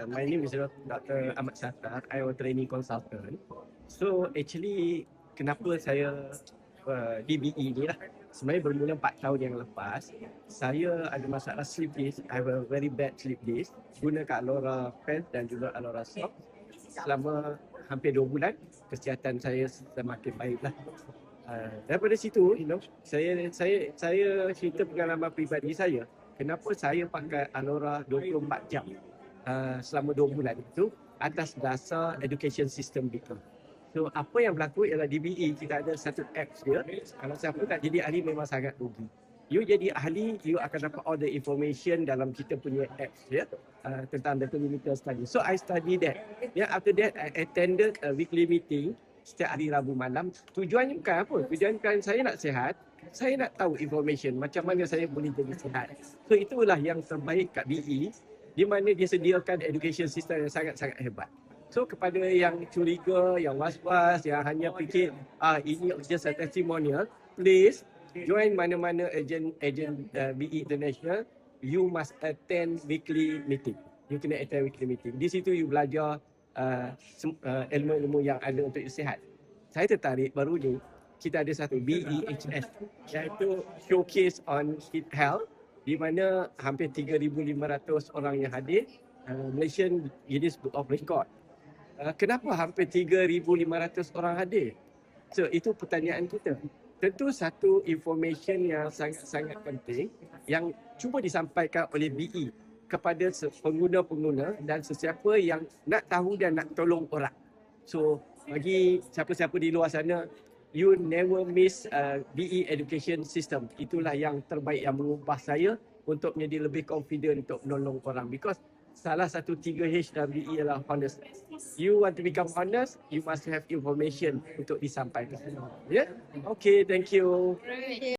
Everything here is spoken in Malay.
My name is Dr. Ahmad Sattar. I am a training consultant. So actually, kenapa saya DBE ni lah? Sebenarnya bermula 4 tahun yang lepas, saya ada masalah sleep disc. I have a very bad sleep disc. Guna kat Alora Pen dan juga Alora Soft. Selama hampir 2 bulan, kesihatan saya semakin baik lah. Daripada situ, saya cerita pengalaman peribadi saya. Kenapa saya pakai Alora 24 jam selama 2 bulan itu atas dasar education system kita. So apa yang berlaku ialah DBE, kita ada satu apps dia. Kalau siapa tak jadi ahli memang sangat rugi. You jadi ahli, you akan dapat all the information dalam kita punya apps ya, tentang the clinical study. So I study that. After that I attended a weekly meeting setiap hari Rabu malam. Tujuannya bukan apa, tujuan bukan saya nak sihat, saya nak tahu information macam mana saya boleh jadi sihat. So itulah yang terbaik kat BE, di mana dia sediakan education system yang sangat-sangat hebat. So kepada yang curiga, yang was-was, yang hanya fikir ini just a testimonial, please join mana-mana agent BE International. You must attend weekly meeting. You kena attend weekly meeting. Di situ you belajar ilmu-ilmu yang ada untuk sihat. Saya tertarik baru ni kita ada satu BEHS, iaitu Showcase on Health, di mana hampir 3,500 orang yang hadir, Malaysian Guinness Book of Record. Kenapa hampir 3,500 orang hadir? So itu pertanyaan kita. Tentu satu information yang sangat-sangat penting yang cuba disampaikan oleh BE kepada pengguna-pengguna dan sesiapa yang nak tahu dan nak tolong orang. So bagi siapa-siapa di luar sana, you never miss BE education system. Itulah yang terbaik yang mengubah saya untuk menjadi lebih confident untuk menolong orang. Because salah satu 3H dalam BE ialah honestness. You want to become honest, you must have information untuk disampaikan. Yeah? Okay, thank you.